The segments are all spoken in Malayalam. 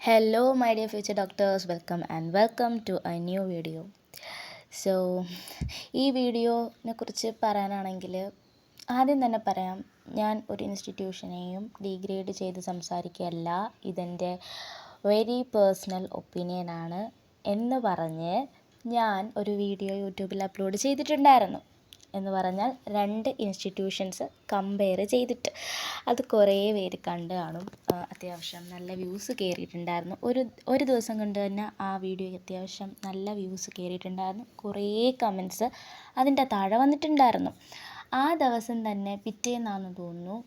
Hello, my dear future doctors. Welcome to a new video. So ഈ വീഡിയോനെ കുറിച്ച് പറയാനാണെങ്കിൽ ആദ്യം തന്നെ പറയാം, ഞാൻ ഒരു ഇൻസ്റ്റിറ്റ്യൂഷനെയും ഡീഗ്രേഡ് ചെയ്ത് സംസാരിക്കുകയല്ല. ഇതെൻ്റെ വെരി പേഴ്സണൽ ഒപ്പീനിയനാണ് എന്ന് പറഞ്ഞ് ഞാൻ ഒരു വീഡിയോ യൂട്യൂബിൽ അപ്ലോഡ് ചെയ്തിട്ടുണ്ടായിരുന്നു. എന്ന് പറഞ്ഞാൽ 2 ഇൻസ്റ്റിറ്റ്യൂഷൻസ് കമ്പയർ ചെയ്തിട്ട് അത് കുറേ പേര് കണ്ട് കാണും. അത്യാവശ്യം നല്ല വ്യൂസ് കയറിയിട്ടുണ്ടായിരുന്നു. ഒരു ദിവസം കൊണ്ട് തന്നെ ആ വീഡിയോയ്ക്ക് അത്യാവശ്യം നല്ല വ്യൂസ് കയറിയിട്ടുണ്ടായിരുന്നു. കുറേ കമൻറ്റ്സ് അതിൻ്റെ താഴെ വന്നിട്ടുണ്ടായിരുന്നു. ആ ദിവസം തന്നെ പിറ്റേന്നാണെന്ന് തോന്നുന്നു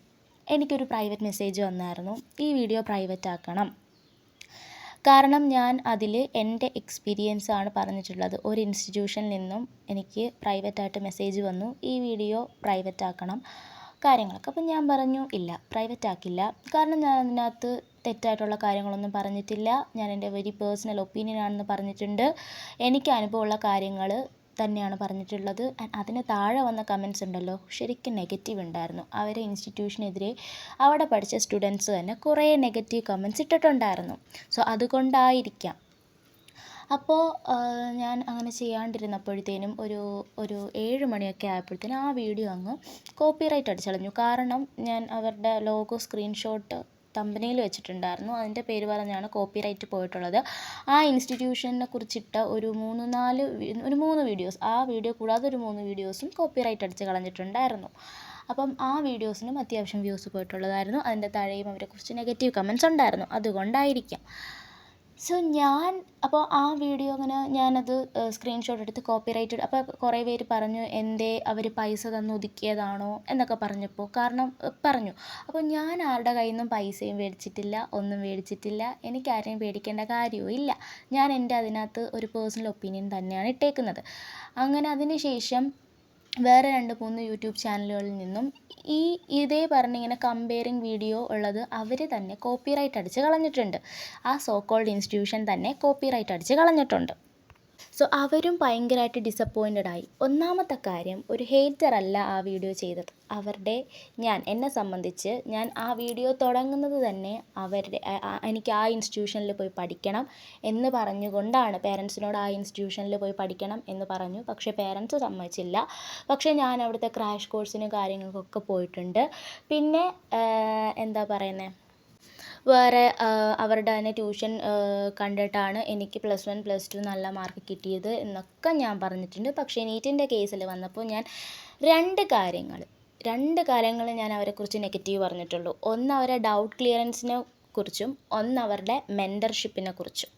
എനിക്കൊരു പ്രൈവറ്റ് മെസ്സേജ് വന്നായിരുന്നു, ഈ വീഡിയോ പ്രൈവറ്റ് ആക്കണം. കാരണം ഞാൻ അതിൽ എൻ്റെ എക്സ്പീരിയൻസ് ആണ് പറഞ്ഞിട്ടുള്ളത്. ഒരു ഇൻസ്റ്റിറ്റ്യൂഷനിൽ നിന്നും എനിക്ക് പ്രൈവറ്റായിട്ട് മെസ്സേജ് വന്നു, ഈ വീഡിയോ പ്രൈവറ്റ് ആക്കണം കാര്യങ്ങളൊക്കെ. അപ്പം ഞാൻ പറഞ്ഞു ഇല്ല, പ്രൈവറ്റ് ആക്കില്ല. കാരണം ഞാൻ അതിനകത്ത് തെറ്റായിട്ടുള്ള കാര്യങ്ങളൊന്നും പറഞ്ഞിട്ടില്ല. ഞാൻ എൻ്റെ വെരി പേഴ്സണൽ ഒപ്പീനിയനാണെന്ന് പറഞ്ഞിട്ടുണ്ട്. എനിക്ക് അനുഭവമുള്ള കാര്യങ്ങൾ തന്നെയാണ് പറഞ്ഞിട്ടുള്ളത്. അതിന് താഴെ വന്ന കമൻറ്റ്സ് ഉണ്ടല്ലോ, ശരിക്കും നെഗറ്റീവ് ഉണ്ടായിരുന്നു. അവരെ ഇൻസ്റ്റിറ്റ്യൂഷനെതിരെ അവിടെ പഠിച്ച സ്റ്റുഡൻസ് തന്നെ കുറേ നെഗറ്റീവ് കമൻറ്റ്സ് ഇട്ടിട്ടുണ്ടായിരുന്നു. സോ അതുകൊണ്ടായിരിക്കാം. അപ്പോൾ ഞാൻ അങ്ങനെ ചെയ്യാണ്ടിരുന്നപ്പോഴത്തേനും ഒരു 7 മണിയൊക്കെ ആയപ്പോഴത്തേനും ആ വീഡിയോ അങ്ങ് കോപ്പിറൈറ്റ് അടിച്ച് കളഞ്ഞു. കാരണം ഞാൻ അവരുടെ ലോഗോ സ്ക്രീൻഷോട്ട് തമ്പനയിൽ വെച്ചിട്ടുണ്ടായിരുന്നു. അതിൻ്റെ പേര് പറഞ്ഞാണ് കോപ്പിറൈറ്റ് പോയിട്ടുള്ളത്. ആ ഇൻസ്റ്റിറ്റ്യൂഷനെ കുറിച്ചിട്ട ഒരു 3 വീഡിയോസ്, ആ വീഡിയോ കൂടാതെ ഒരു 3 വീഡിയോസും കോപ്പിറൈറ്റ് അടിച്ച് കളഞ്ഞിട്ടുണ്ടായിരുന്നു. അപ്പം ആ വീഡിയോസിനും അത്യാവശ്യം വ്യൂസ് പോയിട്ടുള്ളതായിരുന്നു. അതിൻ്റെ താഴെയും അവരെക്കുറിച്ച് നെഗറ്റീവ് കമൻറ്റ്സ് ഉണ്ടായിരുന്നു. അതുകൊണ്ടായിരിക്കാം. സോ അപ്പോൾ ആ വീഡിയോ അങ്ങനെ ഞാനത് സ്ക്രീൻഷോട്ട് എടുത്ത് കോപ്പിറൈറ്റഡ്. അപ്പോൾ കുറേ പേര് പറഞ്ഞു, എന്തേ അവർ പൈസ തന്ന് ഒതുക്കിയതാണോ എന്നൊക്കെ പറഞ്ഞു. അപ്പോൾ ഞാൻ ആരുടെ കയ്യിൽ നിന്നും പൈസയും മേടിച്ചിട്ടില്ല, ഒന്നും മേടിച്ചിട്ടില്ല. എനിക്കാരെയും പേടിക്കേണ്ട കാര്യവും ഇല്ല. ഞാൻ എൻ്റെ അതിനകത്ത് ഒരു പേഴ്സണൽ ഒപ്പീനിയൻ തന്നെയാണ് ഇട്ടേക്കുന്നത്. അങ്ങനെ അതിന് ശേഷം വേറെ 2-3 യൂട്യൂബ് ചാനലുകളിൽ നിന്നും ഇതേ പറഞ്ഞിങ്ങനെ കമ്പയറിങ് വീഡിയോ ഉള്ളത് അവർ തന്നെ കോപ്പിറൈറ്റ് അടിച്ച് കളഞ്ഞിട്ടുണ്ട്. ആ സോ കോൾഡ് ഇൻസ്റ്റിറ്റ്യൂഷൻ തന്നെ കോപ്പിറൈറ്റ് അടിച്ച് കളഞ്ഞിട്ടുണ്ട്. സോ അവരും ഭയങ്കരമായിട്ട് ഡിസപ്പോയിൻറ്റഡ്. ഒന്നാമത്തെ കാര്യം, ഒരു ഹേറ്റർ അല്ല ആ വീഡിയോ ചെയ്തത്. എന്നെ സംബന്ധിച്ച് ഞാൻ ആ വീഡിയോ തുടങ്ങുന്നത് തന്നെ എനിക്ക് ആ ഇൻസ്റ്റിറ്റ്യൂഷനിൽ പോയി പഠിക്കണം എന്ന് പറഞ്ഞുകൊണ്ടാണ്. പേരൻസിനോട് ആ ഇൻസ്റ്റിറ്റ്യൂഷനിൽ പോയി പഠിക്കണം എന്ന് പറഞ്ഞു. പക്ഷേ പേരൻസ് സമ്മതിച്ചില്ല. പക്ഷേ ഞാൻ അവിടുത്തെ ക്രാഷ് കോഴ്സിനും കാര്യങ്ങൾക്കൊക്കെ പോയിട്ടുണ്ട്. പിന്നെ എന്താ പറയുന്നത്, വേറെ അവരുടെ തന്നെ ട്യൂഷൻ കണ്ടിട്ടാണ് എനിക്ക് +1 +2 നല്ല മാർക്ക് കിട്ടിയത് എന്നൊക്കെ ഞാൻ പറഞ്ഞിട്ടുണ്ട്. പക്ഷേ നീറ്റിൻ്റെ കേസിൽ വന്നപ്പോൾ ഞാൻ രണ്ട് കാര്യങ്ങൾ ഞാൻ അവരെക്കുറിച്ച് നെഗറ്റീവ് പറഞ്ഞിട്ടുള്ളൂ. ഒന്ന് അവരെ ഡൗട്ട് ക്ലിയറൻസിനെ കുറിച്ചും ഒന്ന് അവരുടെ മെൻറ്റർഷിപ്പിനെ കുറിച്ചും.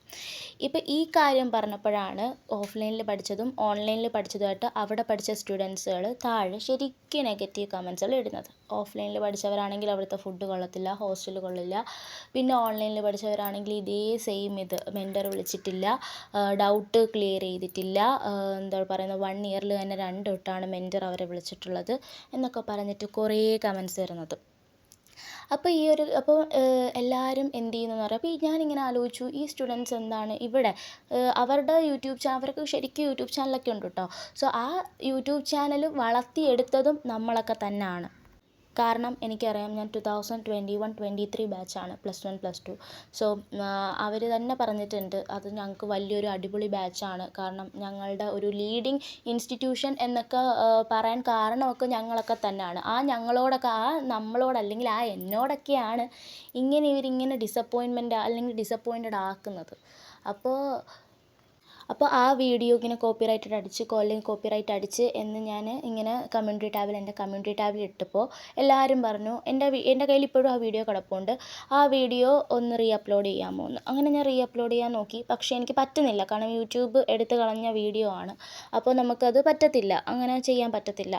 ഇപ്പോൾ ഈ കാര്യം പറഞ്ഞപ്പോഴാണ് ഓഫ്ലൈനിൽ പഠിച്ചതും ഓൺലൈനിൽ പഠിച്ചതുമായിട്ട് അവിടെ പഠിച്ച സ്റ്റുഡൻസുകൾ താഴെ ശരിക്കും നെഗറ്റീവ് കമൻറ്റ്സുകൾ ഇടുന്നത്. ഓഫ്ലൈനിൽ പഠിച്ചവരാണെങ്കിൽ അവിടുത്തെ ഫുഡ് കൊള്ളത്തില്ല, ഹോസ്റ്റൽ കൊള്ളില്ല. പിന്നെ ഓൺലൈനിൽ പഠിച്ചവരാണെങ്കിൽ ഇതേ സെയിം മെൻറ്റർ വിളിച്ചിട്ടില്ല, ഡൗട്ട് ക്ലിയർ ചെയ്തിട്ടില്ല, എന്താ പറയുന്നത് 1 ഇയറിൽ തന്നെ 2 വട്ടമാണ് മെൻറ്റർ അവരെ വിളിച്ചിട്ടുള്ളത് എന്നൊക്കെ പറഞ്ഞിട്ട് കുറേ കമൻറ്റ്സ് വരുന്നത്. അപ്പോൾ എല്ലാവരും എന്ത് ചെയ്യുന്നതെന്ന് പറയാം. അപ്പോൾ ഞാനിങ്ങനെ ആലോചിച്ചു, ഈ സ്റ്റുഡൻസ് എന്താണ് ഇവിടെ അവരുടെ അവർക്ക് ശരിക്കും യൂട്യൂബ് ചാനലൊക്കെ ഉണ്ട് കേട്ടോ. സോ ആ യൂട്യൂബ് ചാനൽ വളർത്തിയെടുത്തതും നമ്മളൊക്കെ തന്നെയാണ്. കാരണം എനിക്കറിയാം, ഞാൻ 2021-23 ബാച്ചാണ്, +1 +2. സോ അവർ തന്നെ പറഞ്ഞിട്ടുണ്ട്, അത് ഞങ്ങൾക്ക് വലിയൊരു അടിപൊളി ബാച്ചാണ്. കാരണം ഞങ്ങളുടെ ഒരു ലീഡിങ് ഇൻസ്റ്റിറ്റ്യൂഷൻ എന്നൊക്കെ പറയാൻ കാരണമൊക്കെ ഞങ്ങളൊക്കെ തന്നെയാണ്. നമ്മളോടല്ലെങ്കിൽ എന്നോടൊക്കെയാണ് ഇവരിങ്ങനെ ഡിസപ്പോയിൻറ്റഡ് ആക്കുന്നത്. അപ്പോൾ ആ വീഡിയോ ഇങ്ങനെ കോപ്പിറൈറ്റ് അടിച്ച് എന്ന് ഞാൻ ഇങ്ങനെ എൻ്റെ കമ്മ്യൂണിറ്റി ടാബിൽ ഇട്ടപ്പോൾ എല്ലാവരും പറഞ്ഞു, എൻ്റെ കയ്യിൽ ഇപ്പോഴും ആ വീഡിയോ കിടപ്പുണ്ട്, ആ വീഡിയോ ഒന്ന് അപ്ലോഡ് ചെയ്യാമോ എന്ന്. അങ്ങനെ ഞാൻ അപ്ലോഡ് ചെയ്യാൻ നോക്കി. പക്ഷേ എനിക്ക് പറ്റുന്നില്ല. കാരണം യൂട്യൂബ് എടുത്ത് കളഞ്ഞ വീഡിയോ ആണ്. അപ്പോൾ നമുക്കത് പറ്റത്തില്ല, അങ്ങനെ ചെയ്യാൻ പറ്റത്തില്ല.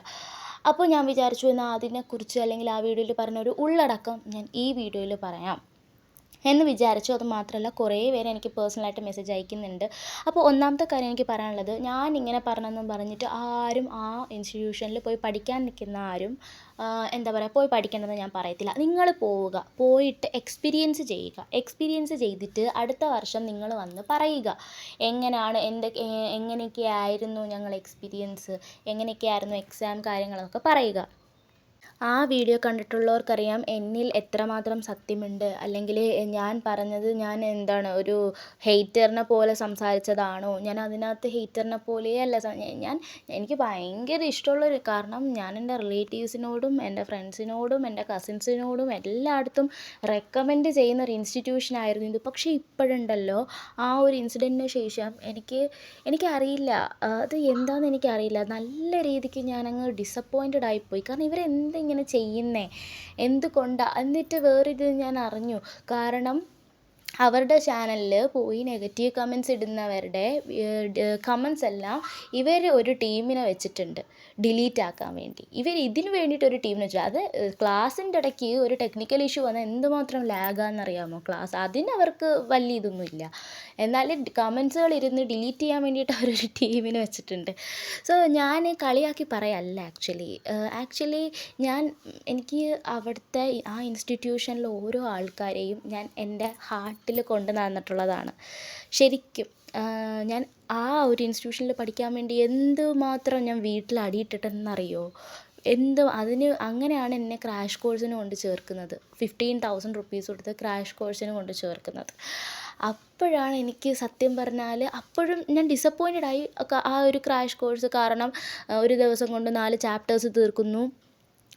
അപ്പോൾ ഞാൻ വിചാരിച്ചു, എന്നാൽ അതിനെക്കുറിച്ച് അല്ലെങ്കിൽ ആ വീഡിയോയിൽ പറഞ്ഞ ഒരു ഉള്ളടക്കം ഞാൻ ഈ വീഡിയോയിൽ പറയാം എന്ന് വിചാരിച്ചു. അത് മാത്രമല്ല, കുറേ പേര് എനിക്ക് പേഴ്സണലായിട്ട് മെസ്സേജ് അയക്കുന്നുണ്ട്. അപ്പോൾ ഒന്നാമത്തെ കാര്യം എനിക്ക് പറയാനുള്ളത്, ഞാൻ ഇങ്ങനെ പറഞ്ഞെന്നും പറഞ്ഞിട്ട് ആരും ആ ഇൻസ്റ്റിറ്റ്യൂഷനിൽ പോയി പഠിക്കാൻ നിൽക്കുന്ന ആരും പോയി പഠിക്കണമെന്ന് ഞാൻ പറയത്തില്ല. നിങ്ങൾ പോയിട്ട് എക്സ്പീരിയൻസ് ചെയ്തിട്ട് അടുത്ത വർഷം നിങ്ങൾ വന്ന് പറയുക, എങ്ങനെയൊക്കെയായിരുന്നു ഞങ്ങൾ എക്സ്പീരിയൻസ്, എങ്ങനെയൊക്കെയായിരുന്നു എക്സാം കാര്യങ്ങളൊക്കെ പറയുക. ആ വീഡിയോ കണ്ടിട്ടുള്ളവർക്കറിയാം എന്നിൽ എത്രമാത്രം സത്യമുണ്ട്. അല്ലെങ്കിൽ ഞാൻ പറഞ്ഞത് ഞാൻ എന്താണ് ഒരു ഹെയ്റ്ററിനെ പോലെ സംസാരിച്ചതാണോ? ഞാൻ അതിനകത്ത് ഹെയ്റ്ററിനെ പോലെയല്ല ഞാൻ എനിക്ക് ഭയങ്കര ഇഷ്ടമുള്ളൊരു കാരണം ഞാൻ എൻ്റെ റിലേറ്റീവ്സിനോടും എൻ്റെ ഫ്രണ്ട്സിനോടും എൻ്റെ കസിൻസിനോടും എല്ലായിടത്തും റെക്കമെൻഡ് ചെയ്യുന്ന ഒരു ഇൻസ്റ്റിറ്റ്യൂഷനായിരുന്നു ഇത്. പക്ഷേ ഇപ്പോഴുണ്ടല്ലോ ആ ഒരു ഇൻസിഡൻറ്റിന് ശേഷം എനിക്കറിയില്ല അത് എന്താണെന്ന് എനിക്കറിയില്ല. നല്ല രീതിക്ക് ഞാനങ്ങ് ഡിസപ്പോയിൻറ്റഡ് ആയിപ്പോയി. കാരണം ഇവരെന്തിങ്ങനെ ചെയ്യുന്നത്, എന്തുകൊണ്ടാണ്? എന്നിട്ട് വേറൊരു ഞാൻ അറിഞ്ഞു. കാരണം അവരുടെ ചാനലിൽ പോയി നെഗറ്റീവ് കമൻറ്റ്സ് ഇടുന്നവരുടെ കമൻറ്റ്സ് എല്ലാം ഇവർ ഒരു ടീമിനെ വെച്ചിട്ടുണ്ട് ഡിലീറ്റ് ആക്കാൻ വേണ്ടി. ഇവർ ഇതിന് വേണ്ടിയിട്ട് ഒരു ടീമിനെ വെച്ചു. അത് ക്ലാസ്സിൻ്റെ ഇടയ്ക്ക് ഒരു ടെക്നിക്കൽ ഇഷ്യൂ വന്നാൽ എന്തുമാത്രം ലാഗാണെന്നറിയാമോ ക്ലാസ്. അതിനവർക്ക് വലിയ ഇതൊന്നുമില്ല. എന്നാൽ കമൻറ്റ്സുകൾ ഇരുന്ന് ഡിലീറ്റ് ചെയ്യാൻ വേണ്ടിയിട്ട് അവരൊരു ടീമിനെ വെച്ചിട്ടുണ്ട്. സോ ഞാൻ കളിയാക്കി പറയല്ല ആക്ച്വലി എനിക്ക് അവിടുത്തെ ആ ഇൻസ്റ്റിറ്റ്യൂഷനിൽ ഓരോ ആൾക്കാരെയും ഞാൻ എൻ്റെ ഹാർട്ടിൽ കൊണ്ട് നടന്നിട്ടുള്ളതാണ് ശരിക്കും. ഞാൻ ആ ഒരു ഇൻസ്റ്റിറ്റ്യൂഷനിൽ പഠിക്കാൻ വേണ്ടി എന്തുമാത്രം ഞാൻ വീട്ടിൽ അടിയിട്ടിട്ടെന്നറിയോ? അങ്ങനെയാണ് എന്നെ ക്രാഷ് കോഴ്സിന് കൊണ്ട് ചേർക്കുന്നത്. 15,000 റുപ്പീസ് കൊടുത്ത് ക്രാഷ് കോഴ്സിന് കൊണ്ട് ചേർക്കുന്നത്. അപ്പോഴാണ് എനിക്ക് സത്യം പറഞ്ഞാൽ അപ്പോഴും ഞാൻ ഡിസപ്പോയിൻറ്റഡ് ആയി. ആ ഒരു ക്രാഷ് കോഴ്സ് കാരണം ഒരു ദിവസം കൊണ്ട് 4 ചാപ്റ്റേഴ്സ് തീർക്കുന്നു.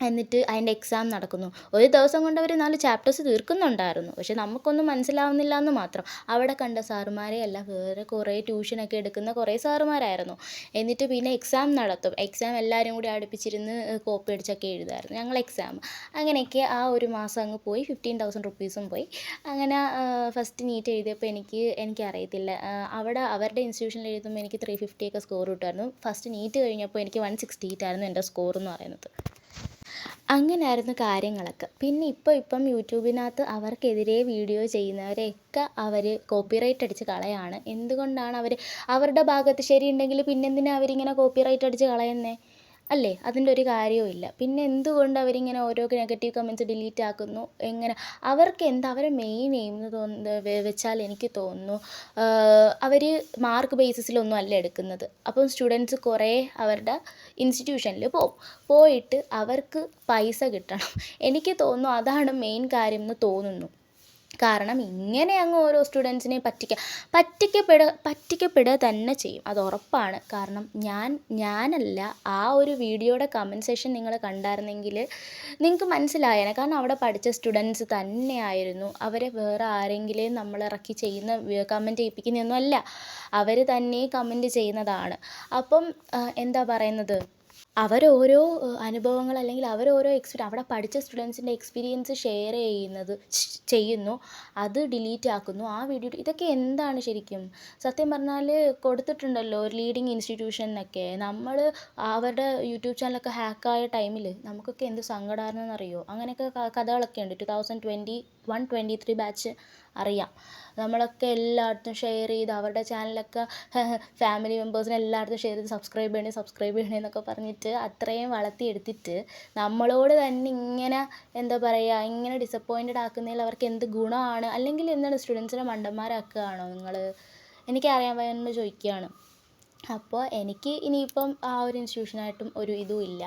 എന്നിട്ട് അതിൻ്റെ എക്സാം നടക്കുന്നു. ഒരു ദിവസം കൊണ്ട് അവർ 4 ചാപ്റ്റേഴ്സ് തീർക്കുന്നുണ്ടായിരുന്നു. പക്ഷെ നമുക്കൊന്നും മനസ്സിലാവുന്നില്ല എന്ന് മാത്രം. അവിടെ കണ്ട സാറുമാരെ അല്ല, വേറെ കുറേ ട്യൂഷനൊക്കെ എടുക്കുന്ന കുറേ സാറുമാരായിരുന്നു. എന്നിട്ട് പിന്നെ എക്സാം നടത്തും. എക്സാം എല്ലാവരും കൂടി അടുപ്പിച്ചിരുന്ന് കോപ്പി അടിച്ചൊക്കെ എഴുതുമായിരുന്നു ഞങ്ങൾ എക്സാം. അങ്ങനെയൊക്കെ ആ ഒരു മാസം അങ്ങ് പോയി. 15,000 റുപ്പീസും പോയി. അങ്ങനെ ഫസ്റ്റ് നീറ്റ് എഴുതിയപ്പോൾ എനിക്കറിയത്തില്ല. അവിടെ അവരുടെ ഇൻസ്റ്റിറ്റ്യൂഷനിൽ എഴുതുമ്പോൾ എനിക്ക് 350 ഒക്കെ സ്കോർ കിട്ടുമായിരുന്നു. ഫസ്റ്റ് നീറ്റ് കഴിഞ്ഞപ്പോൾ എനിക്ക് 168 ആയിരുന്നു എൻ്റെ സ്കോർ എന്ന് പറയുന്നത്. അങ്ങനെയായിരുന്നു കാര്യങ്ങളൊക്കെ. പിന്നെ ഇപ്പം യൂട്യൂബിനകത്ത് അവർക്കെതിരെ വീഡിയോ ചെയ്യുന്നവരെയൊക്കെ അവർ കോപ്പിറൈറ്റ് അടിച്ച് കളയാണ്. എന്തുകൊണ്ടാണ് അവരുടെ ഭാഗത്ത് ശരിയുണ്ടെങ്കിൽ പിന്നെന്തിനാണ് അവരിങ്ങനെ കോപ്പിറൈറ്റ് അടിച്ച് കളയുന്നത്? അല്ലേ? അതിൻ്റെ ഒരു കാര്യവും ഇല്ല. പിന്നെ എന്തുകൊണ്ട് അവരിങ്ങനെ ഓരോ നെഗറ്റീവ് കമൻറ്റ്സ് ഡിലീറ്റ് ആക്കുന്നു? അവരെ മെയിൻ എയിം എന്ന് വെച്ചാൽ എനിക്ക് തോന്നുന്നു അവർ മാർക്ക് ബേസിസിലൊന്നും അല്ല എടുക്കുന്നത്. അപ്പം സ്റ്റുഡൻസ് കുറേ അവരുടെ ഇൻസ്റ്റിറ്റ്യൂഷനിൽ പോയിട്ട് അവർക്ക് പൈസ കിട്ടണം. എനിക്ക് തോന്നുന്നു അതാണ് മെയിൻ കാര്യം എന്ന് തോന്നുന്നു. കാരണം ഇങ്ങനെ അങ്ങ് ഓരോ സ്റ്റുഡൻസിനെ പറ്റിക്കപ്പെടുക തന്നെ ചെയ്യും, അത് ഉറപ്പാണ്. കാരണം ഞാനല്ല, ആ ഒരു വീഡിയോയുടെ കമൻറ്റ് സെക്ഷൻ നിങ്ങൾ കണ്ടായിരുന്നെങ്കിൽ നിങ്ങൾക്ക് മനസ്സിലായേനെ. കാരണം അവിടെ പഠിച്ച സ്റ്റുഡൻസ് തന്നെയായിരുന്നു. അവരെ വേറെ ആരെങ്കിലും നമ്മളിറക്കി ചെയ്യുന്ന കമൻറ്റ് ചെയ്യിപ്പിക്കുന്നതൊന്നും അല്ല, അവർ തന്നെ കമൻറ്റ് ചെയ്യുന്നതാണ്. അപ്പം എന്താ പറയുന്നത്, അവരോരോ അനുഭവങ്ങൾ അല്ലെങ്കിൽ അവരോരോ അവിടെ പഠിച്ച സ്റ്റുഡൻസിൻ്റെ എക്സ്പീരിയൻസ് ഷെയർ ചെയ്യുന്നു, അത് ഡിലീറ്റ് ആക്കുന്നു. ആ വീഡിയോ ഇതൊക്കെ എന്താണ് ശരിക്കും? സത്യം പറഞ്ഞാൽ കൊടുത്തിട്ടുണ്ടല്ലോ ഒരു ലീഡിങ് ഇൻസ്റ്റിറ്റ്യൂഷനൊക്കെ. നമ്മൾ അവരുടെ യൂട്യൂബ് ചാനലൊക്കെ ഹാക്കായ ടൈമിൽ നമുക്കൊക്കെ എന്ത് സങ്കടമായിരുന്നെന്നറിയോ? അങ്ങനെയൊക്കെ കഥകളൊക്കെ ഉണ്ട്. 2021-23 ബാച്ച് അറിയാം. നമ്മളൊക്കെ എല്ലായിടത്തും ഷെയർ ചെയ്ത് അവരുടെ ചാനലൊക്കെ ഫാമിലി മെമ്പേഴ്സിനെ എല്ലായിടത്തും ഷെയർ ചെയ്ത് സബ്സ്ക്രൈബ് ചെയ്യണേ എന്നൊക്കെ പറഞ്ഞിട്ട് അത്രയും വളർത്തിയെടുത്തിട്ട് നമ്മളോട് തന്നെ ഇങ്ങനെ എന്താ പറയുക, ഇങ്ങനെ ഡിസപ്പോയിൻറ്റഡ് ആക്കുന്നതിൽ അവർക്ക് എന്ത് ഗുണമാണ്? അല്ലെങ്കിൽ എന്താണ് സ്റ്റുഡൻസിനെ മണ്ടന്മാരാക്കുകയാണോ നിങ്ങൾ? എനിക്കറിയാൻ വയ്യെന്ന് ചോദിക്കുകയാണ്. അപ്പോൾ എനിക്ക് ഇനിയിപ്പം ആ ഒരു ഇൻസ്റ്റിറ്റ്യൂഷനായിട്ടും ഒരു ഇതും ഇല്ല.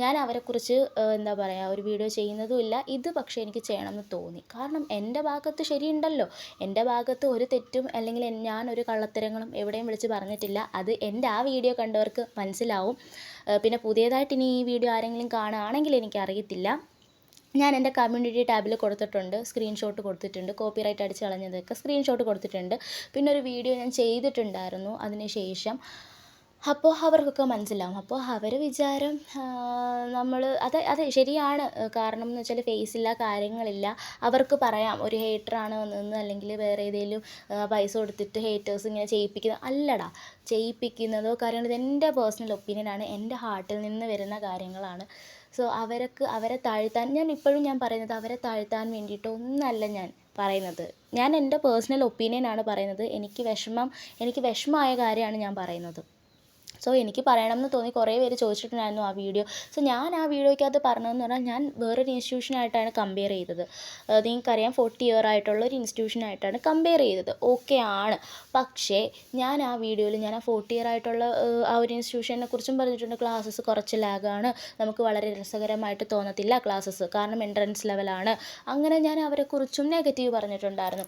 ഞാൻ അവരെക്കുറിച്ച് എന്താ പറയുക ഒരു വീഡിയോ ചെയ്യുന്നതുമില്ല. ഇത് പക്ഷേ എനിക്ക് ചെയ്യണമെന്ന് തോന്നി. കാരണം എൻ്റെ ഭാഗത്ത് ശരിയുണ്ടല്ലോ, എൻ്റെ ഭാഗത്ത് ഒരു തെറ്റും അല്ലെങ്കിൽ ഞാനൊരു കള്ളത്തരങ്ങളും എവിടെയും വിളിച്ച് പറഞ്ഞിട്ടില്ല. അത് എൻ്റെ ആ വീഡിയോ കണ്ടവർക്ക് മനസ്സിലാവും. പിന്നെ പുതിയതായിട്ട് ഇനി ഈ വീഡിയോ ആരെങ്കിലും കാണുകയാണെങ്കിൽ എനിക്കറിയത്തില്ല. ഞാൻ എൻ്റെ കമ്മ്യൂണിറ്റി ടാബിൽ കൊടുത്തിട്ടുണ്ട്, സ്ക്രീൻഷോട്ട് കൊടുത്തിട്ടുണ്ട്. കോപ്പിറൈറ്റ് അടിച്ച് കളഞ്ഞതൊക്കെ സ്ക്രീൻഷോട്ട് കൊടുത്തിട്ടുണ്ട്. പിന്നെ ഒരു വീഡിയോ ഞാൻ ചെയ്തിട്ടുണ്ടായിരുന്നു അതിന് ശേഷം. അപ്പോൾ അവർക്കൊക്കെ മനസ്സിലാവും. അപ്പോൾ അവർ വിചാരം നമ്മൾ അതെ ശരിയാണ്. കാരണം എന്ന് വെച്ചാൽ ഫേസില്ല, കാര്യങ്ങളില്ല. അവർക്ക് പറയാം ഒരു ഹേറ്ററാണ് വന്നതെന്ന്, അല്ലെങ്കിൽ വേറെ ഏതെങ്കിലും പൈസ കൊടുത്തിട്ട് ഹേറ്റേഴ്സ് ഇങ്ങനെ ചെയ്യിപ്പിക്കുന്നത് അല്ലടാ. ചെയ്യിപ്പിക്കുന്നതോ കാര്യങ്ങളോ ഇതെൻ്റെ പേഴ്സണൽ ഒപ്പീനിയനാണ്, എൻ്റെ ഹാർട്ടിൽ നിന്ന് വരുന്ന കാര്യങ്ങളാണ്. സോ അവരെ താഴ്ത്താൻ ഞാൻ പറയുന്നത് അവരെ താഴ്ത്താൻ വേണ്ടിയിട്ട് ഒന്നല്ല ഞാൻ പറയുന്നത്. ഞാൻ എൻ്റെ പേഴ്സണൽ ഒപ്പീനിയനാണ് പറയുന്നത്. എനിക്ക് വിഷമമായ കാര്യമാണ് ഞാൻ പറയുന്നത്. സോ എനിക്ക് പറയണമെന്ന് തോന്നി. കുറേ പേര് ചോദിച്ചിട്ടുണ്ടായിരുന്നു ആ വീഡിയോ. സോ ഞാൻ ആ വീഡിയോയ്ക്കകത്ത് പറഞ്ഞതെന്ന് പറഞ്ഞാൽ ഞാൻ വേറൊരു ഇൻസ്റ്റിറ്റ്യൂഷനായിട്ടാണ് കമ്പയർ ചെയ്തത്. നിങ്ങൾക്കറിയാം 40 ഇയർ ആയിട്ടുള്ള ഒരു ഇൻസ്റ്റിറ്റ്യൂഷനായിട്ടാണ് കമ്പയർ ചെയ്തത്. ഓക്കെ ആണ്. പക്ഷേ ഞാൻ ആ വീഡിയോയിൽ ഞാൻ ആ 40 ഇയർ ആയിട്ടുള്ള ആ ഒരു ഇൻസ്റ്റിറ്റ്യൂഷനെ കുറിച്ചും പറഞ്ഞിട്ടുണ്ട്. ക്ലാസ്സസ് കുറച്ച് ലാഗാണ്, നമുക്ക് വളരെ രസകരമായിട്ട് തോന്നത്തില്ല ക്ലാസ്സസ്, കാരണം എൻട്രൻസ് ലെവലാണ്. അങ്ങനെ ഞാൻ അവരെക്കുറിച്ചും നെഗറ്റീവ് പറഞ്ഞിട്ടുണ്ടായിരുന്നു.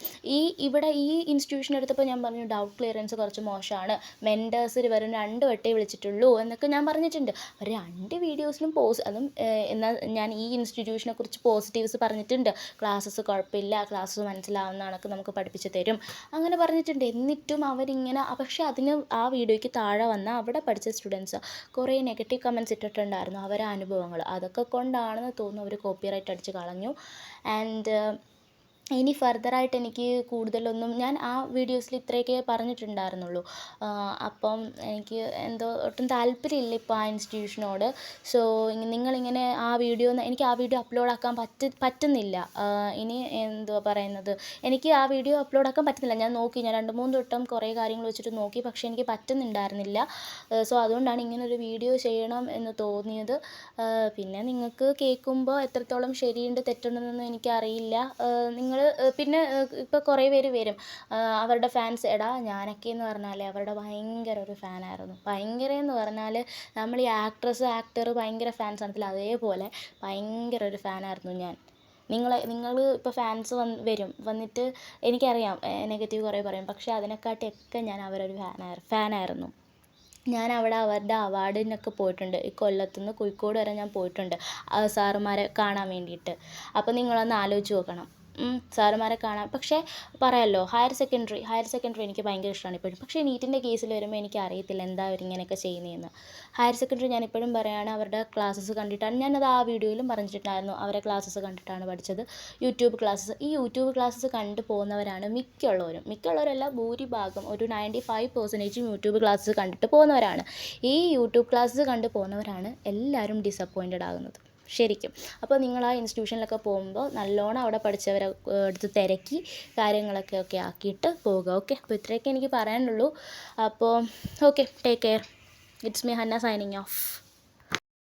ഇവിടെ ഈ ഇൻസ്റ്റിറ്റ്യൂഷൻ എടുത്തപ്പോൾ ഞാൻ പറഞ്ഞു ഡൗട്ട് ക്ലിയറൻസ് കുറച്ച് മോശമാണ്, മെൻറ്റേഴ്സിൽ വെറും 2 വട്ടേ വിളിച്ചിട്ടുള്ളൂ എന്നൊക്കെ ഞാൻ പറഞ്ഞിട്ടുണ്ട്. 2 വീഡിയോസിലും അതും എന്നാൽ ഞാൻ ഈ ഇൻസ്റ്റിറ്റ്യൂഷനെ കുറിച്ച് പോസിറ്റീവ്സ് പറഞ്ഞിട്ടുണ്ട്. ക്ലാസ്സസ് കുഴപ്പമില്ല, ക്ലാസ്സസ് മനസ്സിലാവുന്ന കണക്ക് നമുക്ക് പഠിപ്പിച്ച് തരും, അങ്ങനെ പറഞ്ഞിട്ടുണ്ട്. എന്നിട്ടും അവരിങ്ങനെ, പക്ഷേ അതിന് ആ വീഡിയോയ്ക്ക് താഴെ വന്ന അവിടെ പഠിച്ച സ്റ്റുഡൻസ് കുറേ നെഗറ്റീവ് കമൻറ്റ്സ് ഇട്ടിട്ടുണ്ടായിരുന്നു, അവരെ അനുഭവങ്ങൾ. അതൊക്കെ കൊണ്ടാണെന്ന് തോന്നുന്നു അവർ കോപ്പിറൈറ്റ് അടിച്ച് കളഞ്ഞു. ആൻഡ് ഇനി ഫർദറായിട്ട് എനിക്ക് കൂടുതലൊന്നും, ഞാൻ ആ വീഡിയോസിൽ ഇത്രയൊക്കെ പറഞ്ഞിട്ടുണ്ടായിരുന്നുള്ളൂ. അപ്പം എനിക്ക് എന്തോ ഒട്ടും താല്പര്യമില്ല ഇപ്പോൾ ആ ഇൻസ്റ്റിറ്റ്യൂഷനോട്. സോ നിങ്ങളിങ്ങനെ എനിക്ക് ആ വീഡിയോ അപ്ലോഡ് ആക്കാൻ പറ്റുന്നില്ല. ഇനി എന്തുവാ പറയുന്നത്, എനിക്ക് ആ വീഡിയോ അപ്ലോഡ് ആക്കാൻ പറ്റുന്നില്ല. ഞാൻ 2-3 വട്ടം കുറേ കാര്യങ്ങൾ വെച്ചിട്ട് നോക്കി, പക്ഷേ എനിക്ക് പറ്റുന്നുണ്ടായിരുന്നില്ല. സോ അതുകൊണ്ടാണ് ഇങ്ങനൊരു വീഡിയോ ചെയ്യണം എന്ന് തോന്നിയത്. പിന്നെ നിങ്ങൾക്ക് കേൾക്കുമ്പോൾ എത്രത്തോളം ശരിയുണ്ട് തെറ്റുണ്ടെന്നൊന്നും എനിക്കറിയില്ല. നിങ്ങൾ പിന്നെ ഇപ്പോൾ കുറേ പേര് വരും, അവരുടെ ഫാൻസ്. എടാ ഞാനൊക്കെയെന്ന് പറഞ്ഞാൽ അവരുടെ ഭയങ്കര ഒരു ഫാനായിരുന്നു. ഭയങ്കര എന്ന് പറഞ്ഞാൽ നമ്മൾ ഈ ആക്ടർ ഭയങ്കര ഫാൻസ് ആണല്ലോ, അതേപോലെ ഭയങ്കര ഒരു ഫാനായിരുന്നു ഞാൻ. നിങ്ങൾ ഇപ്പോൾ ഫാൻസ് വന്നിട്ട് എനിക്കറിയാം നെഗറ്റീവ് കുറേ പറയും, പക്ഷേ അതിനെക്കാട്ടിയൊക്കെ ഞാൻ അവരൊരു ഫാനായിരുന്നു. ഞാൻ അവിടെ അവരുടെ അവാർഡിനൊക്കെ പോയിട്ടുണ്ട്. ഈ കൊല്ലത്തുനിന്ന് കോഴിക്കോട് വരെ ഞാൻ പോയിട്ടുണ്ട് സാറുമാരെ കാണാൻ വേണ്ടിയിട്ട്. അപ്പോൾ നിങ്ങളൊന്ന് ആലോചിച്ച് നോക്കണം, സാറുമാരെ കാണാൻ. പക്ഷേ പറയാമല്ലോ, ഹയർ സെക്കൻഡറി എനിക്ക് ഭയങ്കര ഇഷ്ടമാണ് ഇപ്പോഴും. പക്ഷേ നീറ്റിൻ്റെ കേസിൽ വരുമ്പോൾ എനിക്ക് അറിയത്തില്ല എന്താ അവരിങ്ങനെയൊക്കെ ചെയ്യുന്നതെന്ന്. ഹയർ സെക്കൻഡറി ഞാൻ ഇപ്പോഴും പറയുകയാണ്, അവരുടെ ക്ലാസ്സസ് കണ്ടിട്ടാണ്, ഞാനത് ആ വീഡിയോയിലും പറഞ്ഞിട്ടുണ്ടായിരുന്നു, അവരെ ക്ലാസ്സസ് കണ്ടിട്ടാണ് പഠിച്ചത്. ഈ യൂട്യൂബ് ക്ലാസ്സസ് കണ്ടു പോകുന്നവരാണ് മിക്കുള്ളവരല്ല, ഭൂരിഭാഗം ഒരു 95% യൂട്യൂബ് ക്ലാസ്സസ് കണ്ടിട്ട് പോകുന്നവരാണ്. ഈ യൂട്യൂബ് ക്ലാസ്സസ് കണ്ടു പോകുന്നവരാണ് എല്ലാവരും ഡിസപ്പോയിൻറ്റഡ് ആകുന്നത് ശരിക്കും. അപ്പോൾ നിങ്ങൾ ആ ഇൻസ്റ്റിറ്റ്യൂഷനിലൊക്കെ പോകുമ്പോൾ നല്ലോണം അവിടെ പഠിച്ചവരെ അടുത്ത് തിരക്കി കാര്യങ്ങളൊക്കെ ആക്കിയിട്ട് പോകുക. ഓക്കെ, അപ്പോൾ ഇത്രയൊക്കെ എനിക്ക് പറയാനുള്ളൂ. അപ്പോൾ okay, take care. It's me Hanna signing of.